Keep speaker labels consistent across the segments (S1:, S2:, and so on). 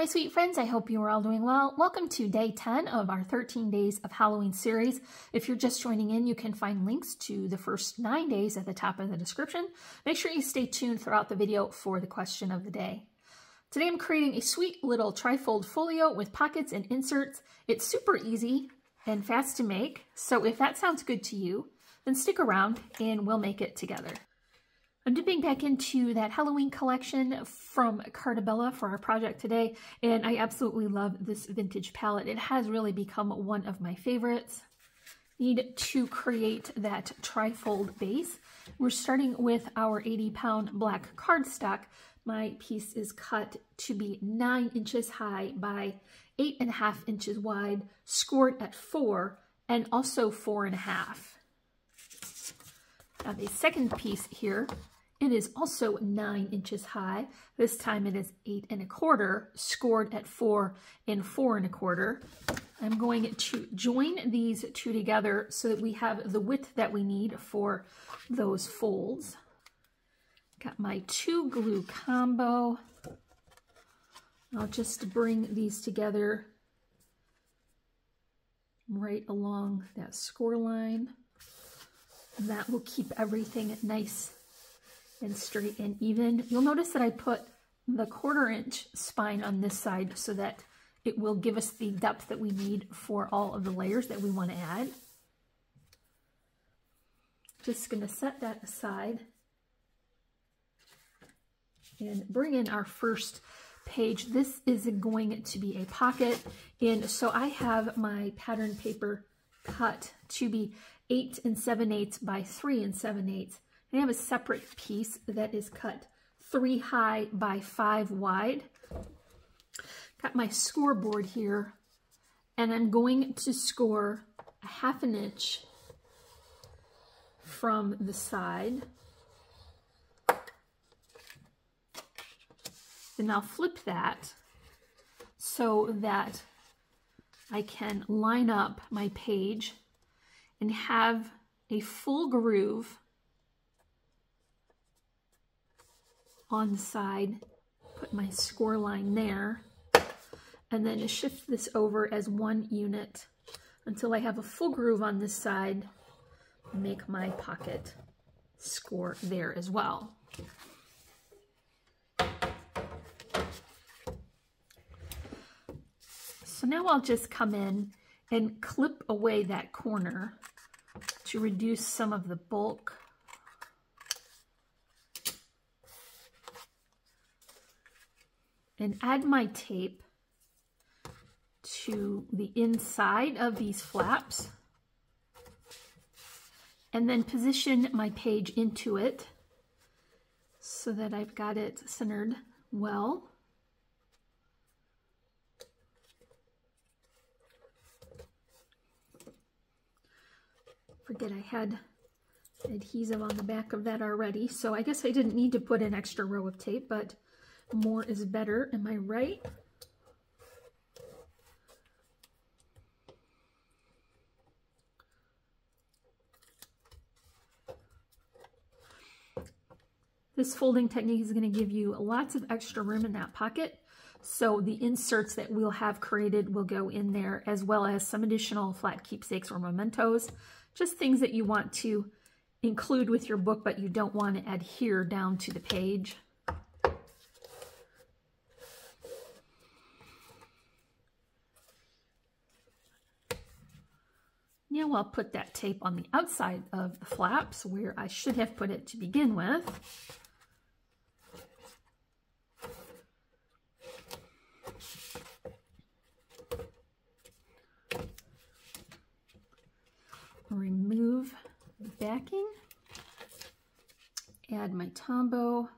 S1: my sweet friends, I hope you are all doing well. Welcome to day 10 of our 13 days of Halloween series. If you're just joining in, you can find links to the first 9 days at the top of the description. Make sure you stay tuned throughout the video for the question of the day. Today I'm creating a sweet little trifold folio with pockets and inserts. It's super easy and fast to make, so if that sounds good to you, then stick around and we'll make it together. I'm dipping back into that Halloween collection from Carta for our project today, and I absolutely love this vintage palette. It has really become one of my favorites. Need to create that trifold base. We're starting with our 80-pound black cardstock. My piece is cut to be 9 inches high by 8.5 inches wide, scored at 4 and also 4.5. I have a second piece here. It is also 9 inches high. This time it is 8 1/4, scored at 4 and 4 1/4. I'm going to join these two together so that we have the width that we need for those folds. Got my 2 glue combo. I'll just bring these together right along that score line. That will keep everything nice and straight and even. You'll notice that I put the 1/4 inch spine on this side so that it will give us the depth that we need for all of the layers that we want to add. Just going to set that aside and bring in our first page. This is going to be a pocket, and so I have my pattern paper cut to be 8 7/8 by 3 7/8. I have a separate piece that is cut 3 high by 5 wide. Got my scoreboard here, and I'm going to score 1/2 inch from the side. Then I'll flip that so that I can line up my page and have a full groove on the side. Put my score line there, and then shift this over as one unit until I have a full groove on this side. Make my pocket score there as well. So now I'll just come in and clip away that corner to reduce some of the bulk. And add my tape to the inside of these flaps, and then position my page into it so that I've got it centered well. Forget I had adhesive on the back of that already, so I guess I didn't need to put an extra row of tape, but more is better, am I right? This folding technique is going to give you lots of extra room in that pocket, so the inserts that we'll have created will go in there, as well as some additional flat keepsakes or mementos, just things that you want to include with your book but you don't want to adhere down to the page. Now I'll put that tape on the outside of the flaps where I should have put it to begin with. Remove the backing. Add my tombow.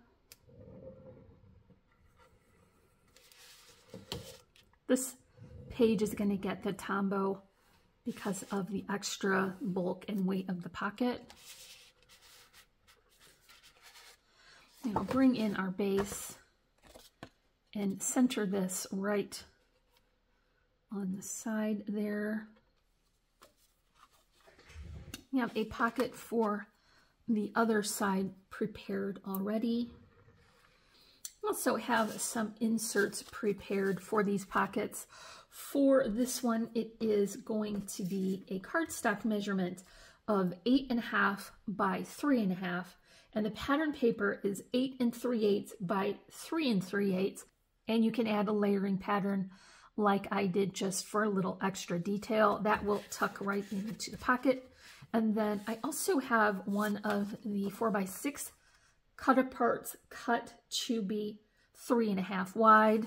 S1: This page is going to get the tombow because of the extra bulk and weight of the pocket. And I'll bring in our base and center this right on the side there. We have a pocket for the other side prepared already. Also have some inserts prepared for these pockets. For this one, it is going to be a cardstock measurement of 8.5 by 3.5, and the pattern paper is 8 3/8 by 3 3/8, and you can add a layering pattern like I did just for a little extra detail. That will tuck right into the pocket. And then I also have one of the 4x6 cut aparts cut to be 3.5 wide.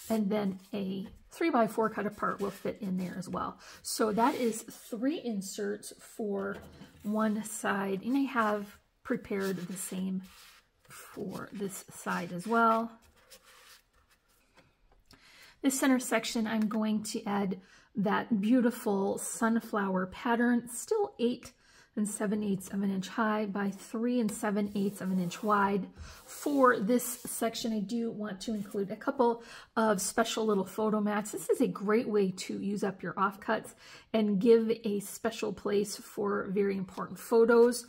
S1: And then a 3x4 cut apart will fit in there as well. So that is 3 inserts for one side. And I have prepared the same for this side as well. This center section, I'm going to add that beautiful sunflower pattern, still 8 7/8 of an inch high by 3 7/8 of an inch wide. For this section, I do want to include a couple of special little photo mats. This is a great way to use up your offcuts and give a special place for very important photos.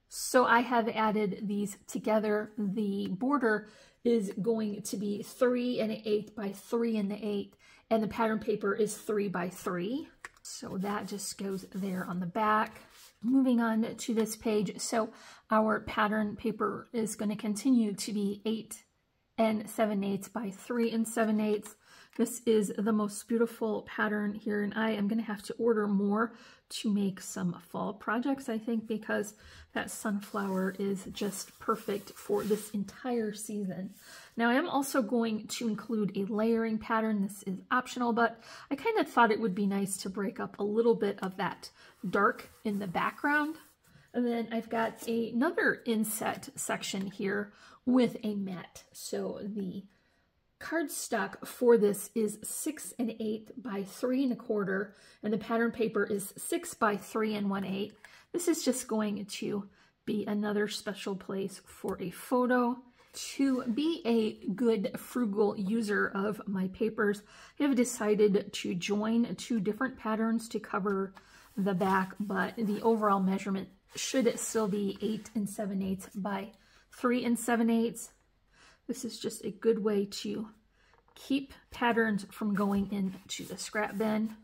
S1: So I have added these together. The border is going to be 3 1/8 by 3 1/8, and the pattern paper is 3 by 3. So that just goes there on the back. Moving on to this page, so our pattern paper is going to continue to be 8 7/8 by 3 7/8. This is the most beautiful pattern here, and I am going to have to order more to make some fall projects, I think, because that sunflower is just perfect for this entire season. Now, I am also going to include a layering pattern. This is optional, but I kind of thought it would be nice to break up a little bit of that dark in the background. And then I've got another inset section here with a mat. So the cardstock for this is 6 1/8 by 3 1/4, and the pattern paper is 6 by 3 1/8. This is just going to be another special place for a photo. To be a good frugal user of my papers, I have decided to join 2 different patterns to cover the back, but the overall measurement should still be 8 7/8 by 3 7/8. This is just a good way to keep patterns from going into the scrap bin.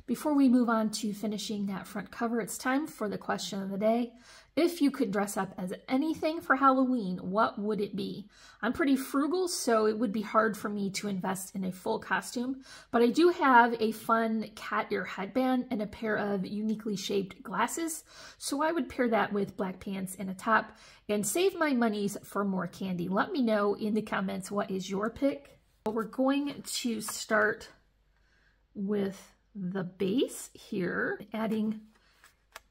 S1: Before we move on to finishing that front cover, it's time for the question of the day. If you could dress up as anything for Halloween, what would it be? I'm pretty frugal, so it would be hard for me to invest in a full costume, but I do have a fun cat ear headband and a pair of uniquely shaped glasses, so I would pair that with black pants and a top and save my monies for more candy. Let me know in the comments what is your pick. We're going to start with the base here, adding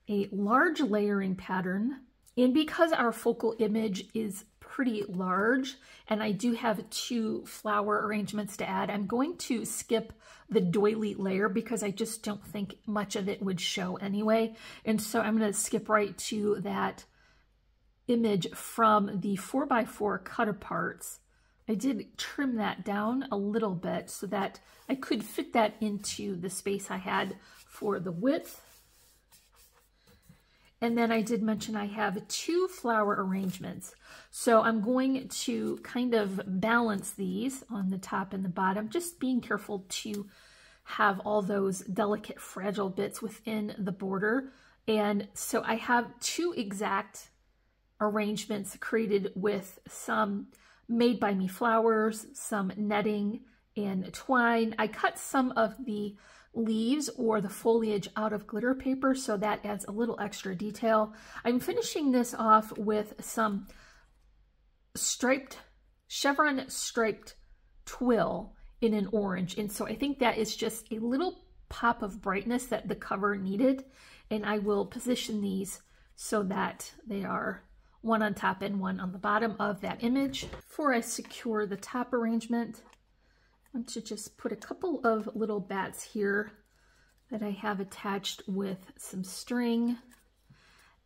S1: a large layering pattern. And because our focal image is pretty large and I do have 2 flower arrangements to add, I'm going to skip the doily layer because I just don't think much of it would show anyway. And so I'm going to skip right to that image from the 4x4 cut aparts. I did trim that down a little bit so that I could fit that into the space I had for the width. And then I did mention I have 2 flower arrangements. So I'm going to kind of balance these on the top and the bottom, just being careful to have all those delicate, fragile bits within the border. And so I have 2 exact arrangements created with some made by me flowers, some netting and twine. I cut some of the leaves or the foliage out of glitter paper, so that adds a little extra detail. I'm finishing this off with some Chevron striped twill in an orange, and so I think that is just a little pop of brightness that the cover needed, and I will position these so that they are one on top and one on the bottom of that image. Before I secure the top arrangement, I want to just put a couple of little bats here that I have attached with some string,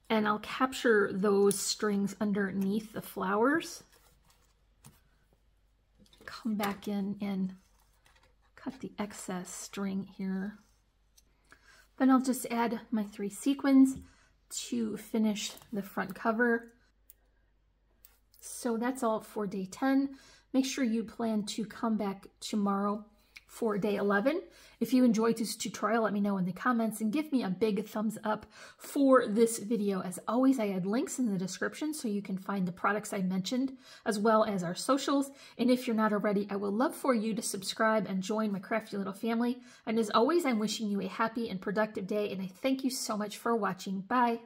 S1: and I'll capture those strings underneath the flowers. Come back in and cut the excess string here. Then I'll just add my 3 sequins to finish the front cover. So that's all for day 10. Make sure you plan to come back tomorrow for day 11. If you enjoyed this tutorial, let me know in the comments and give me a big thumbs up for this video. As always, I had links in the description so you can find the products I mentioned, as well as our socials. And if you're not already, I would love for you to subscribe and join my crafty little family. And as always, I'm wishing you a happy and productive day, and I thank you so much for watching. Bye.